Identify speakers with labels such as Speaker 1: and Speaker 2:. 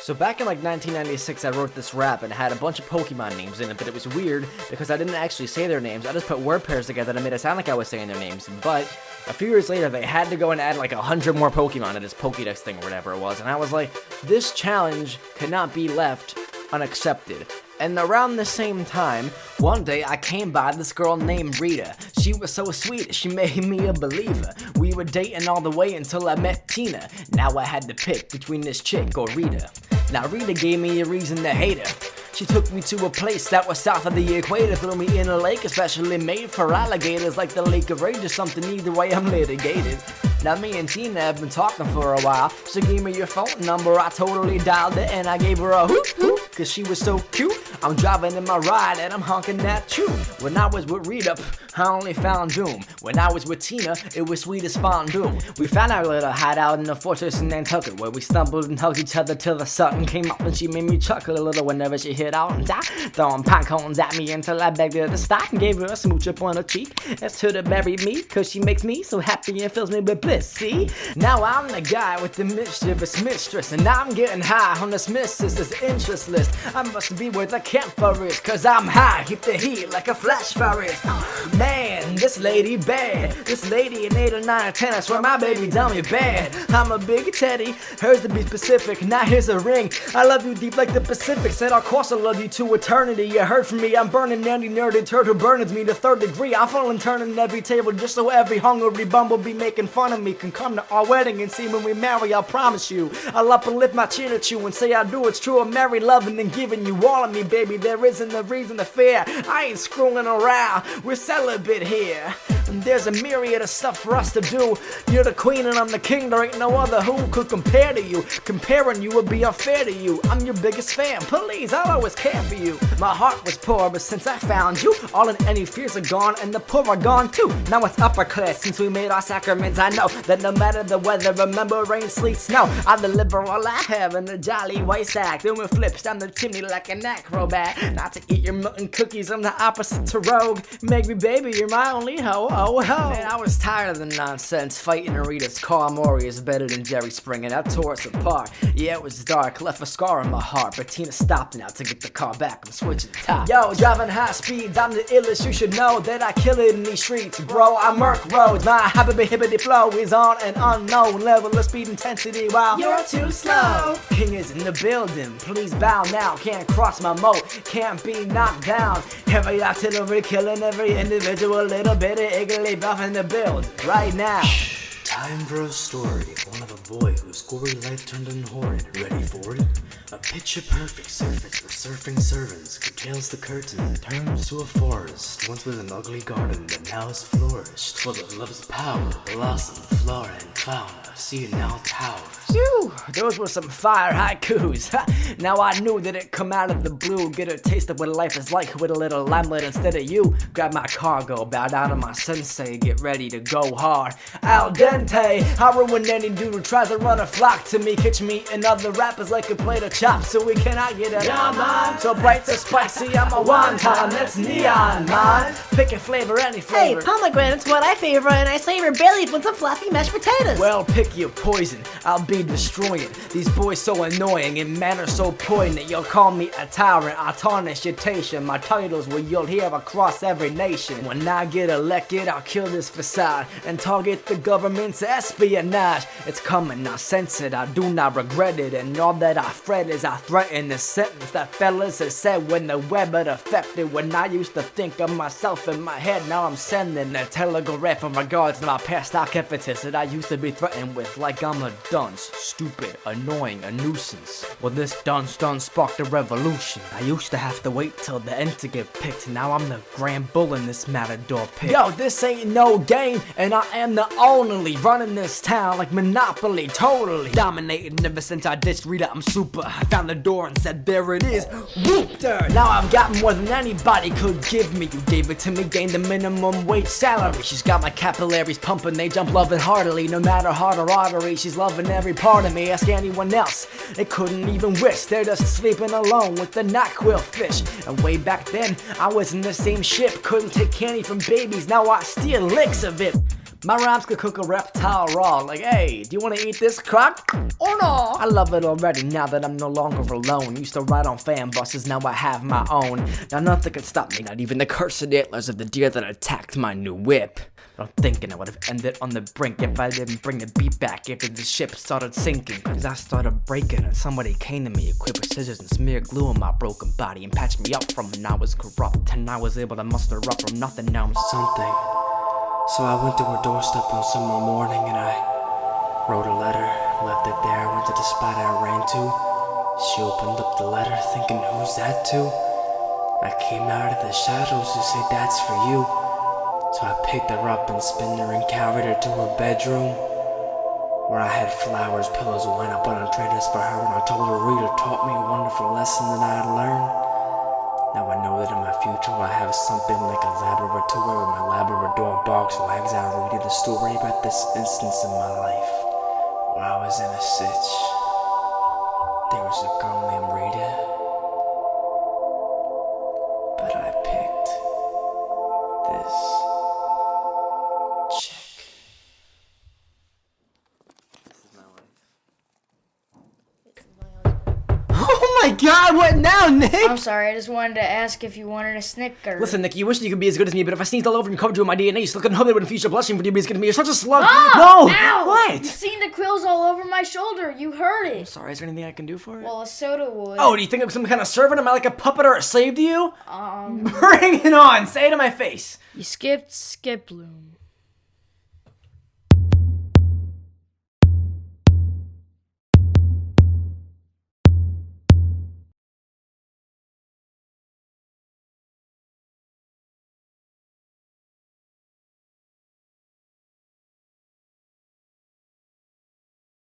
Speaker 1: So back in like 1996, I wrote this rap and it had a bunch of Pokemon names in it, but it was weird because I didn't actually say their names. I just put word pairs together that made it sound like I was saying their names. But a few years later, they had to go and add like 100 more Pokemon to this Pokédex thing or whatever it was. And I was like, this challenge cannot be left unaccepted. And around the same time, one day I came by this girl named Rita. She was so sweet, she made me a believer. We were dating all the way until I met Tina. Now I had to pick between this chick or Rita. Now Rita gave me a reason to hate her. She took me to a place that was south of the equator, threw me in a lake especially made for alligators, like the Lake of Rage or something. Either way, I'm litigated. Now me and Tina have been talking for a while. She gave me your phone number, I totally dialed it, and I gave her a hoot hoot, cause she was so cute. I'm driving in my ride and I'm honking at you. When I was with Rita, I only found doom. When I was with Tina, it was sweet as fondue. We found our little hideout in the fortress in Nantucket, where we stumbled and hugged each other till the sun came up, and she made me chuckle a little whenever she hit out and die, throwing pine cones at me until I begged her to stop and gave her a smooch up on her cheek. Asked her to marry me, cause she makes me so happy and fills me with bliss. See, now I'm the guy with the mischievous mistress, and I'm getting high on this missus's interest list. I must be where the campfire is, cause I'm high, keep the heat like a flash fire is. Man, this lady bad. This lady an 8 or 9 or 10, I swear my baby done me bad. I'm a big teddy, hers to be specific. Now here's a ring, I love you deep like the Pacific. Said of course I love you to eternity. You heard from me, I'm burning any nerded turd who burns me to 3rd degree. I'm falling turning every table just so every hungry bumblebee making fun of me can come to our wedding and see when we marry. I'll promise you, I'll up and lift my chin at you and say I do. It's true, I'm married, loving and giving you all of me, baby. There isn't a reason to fear. I ain't screwing around, we're celibate here. And there's a myriad of stuff for us to do. You're the queen and I'm the king, there ain't no other who could compare to you. Comparing you would be unfair to you. I'm your biggest fan, please, I'll always care for you. My heart was poor, but since I found you, all and any fears are gone, and the poor are gone too. Now it's upper class since we made our sacraments. I know that no matter the weather, remember rain, sleet, snow, I deliver all I have in a jolly white sack, doing flips down the chimney like an acrobat. Not to eat your milk and cookies, I'm the opposite to rogue. Make me baby, you're my only hoe, oh ho. Man, I was tired of the nonsense, fighting Rita's car. Maury is better than Jerry Springer, that tore us apart. Yeah, it was dark, left a scar in my heart, but Tina stopped now to get the car back. I'm switching the top. Yo, driving high speeds, I'm the illest, you should know that I kill it in these streets. Bro, I murk roads, my hibbity flow is on an unknown level of speed intensity while you're too slow. King is in the building, please bow now. Can't cross my moat, can't be knocked down. Every artillery killing every individual little bit of iggly buff in the build right now.
Speaker 2: Time for a story, one of a boy whose gory life turned in horrid. Ready for it? A picture-perfect surface for surfing servants curtails the curtain, turns to a forest, once with an ugly garden that now has flourished, full of love's power, blossom, flora, and fauna. See it now towers.
Speaker 1: Phew, those were some fire haikus. Now I knew that it come out of the blue. Get a taste of what life is like with a little limelight instead of you. Grab my cargo, bow down to my sensei, get ready to go hard. Al dente, I ruin any dude who tries to run a flock to me. Catch me and other rappers like a plate of chops, so we cannot get it. Yeah, man. So bright, so spicy, I'm a wonton. That's neon, man. Pick a flavor, any flavor.
Speaker 3: Hey, pomegranate's what I favor, and I savor bay leaf with some fluffy mashed potatoes.
Speaker 1: Well, pick your poison, I'll be destroying these boys so annoying and manners so poignant. You'll call me a tyrant, I'll tarnish your station. My titles will you'll hear across every nation. When I get elected, I'll kill this facade and target the government's espionage. It's coming, I sense it, I do not regret it, and all that I fret is I threaten the sentence that fellas have said when the web had affected. When I used to think of myself in my head, now I'm sending a telegraph in regards to my past stock impetus that I used to be threatened with like I'm a dunce, stupid, annoying, a nuisance. Well, this dunce sparked a revolution. I used to have to wait till the end to get picked. Now I'm the grand bull in this matador pit. Yo, this ain't no game, and I am the only running this town like Monopoly, totally dominating ever since I ditched Rita. I'm super. I found the door and said, there it is. Whooped her. Now I've got more than anybody could give me. You gave it to me, gained the minimum wage salary. She's got my capillaries pumping, they jump loving heartily. No matter heart or artery, she's loving every part of me. Ask anyone else, they couldn't even wish. They're just sleeping alone with the knotquill fish. And way back then, I was in the same ship, couldn't take candy from babies. Now I steal licks of it. My rhymes could cook a reptile raw. Like, hey, do you want to eat this croc? Or no? I love it already now that I'm no longer alone. Used to ride on fan buses, now I have my own. Now nothing can stop me, not even the cursed antlers of the deer that attacked my new whip. I'm thinking I would have ended on the brink if I didn't bring the beat back after the ship started sinking. Cause I started breaking and somebody came to me equipped with scissors and smeared glue on my broken body and patched me up from when I was corrupt. And I was able to muster up from nothing, now I'm
Speaker 2: Something. So I went to her doorstep one summer morning and I wrote a letter, left it there, went to the spot I ran to. She opened up the letter thinking, who's that to? I came out of the shadows to say, that's for you. So I picked her up and spun her and carried her to her bedroom, where I had flowers, pillows, wine, I bought on traders for her, and I told her reader taught me a wonderful lesson that I had learned. Now I know that in my future I have something like a laboratory where my Labrador box wags. I'll read you the story about this instance in my life where I was in a sitch. There was a girl named Rita, but I picked this chick.
Speaker 1: Oh my god, what now, Nick?
Speaker 4: I'm sorry, I just wanted to ask if you wanted a Snicker.
Speaker 1: Listen, Nick, you wish you could be as good as me, but if I sneezed all over and covered you with my DNA, you still couldn't hope it would infuse your bloodstream for you to be as good as me. You're such a slug.
Speaker 4: Oh,
Speaker 1: no!
Speaker 4: ow!
Speaker 1: What?
Speaker 4: You've seen the quills all over my shoulder. You heard it.
Speaker 1: Sorry, is there anything I can do for it?
Speaker 4: Well, a soda would.
Speaker 1: Oh, do you think I'm some kind of servant? Am I like a puppet or a slave to you? Bring it on! Say it to my face.
Speaker 4: You skipped Skip Bloom.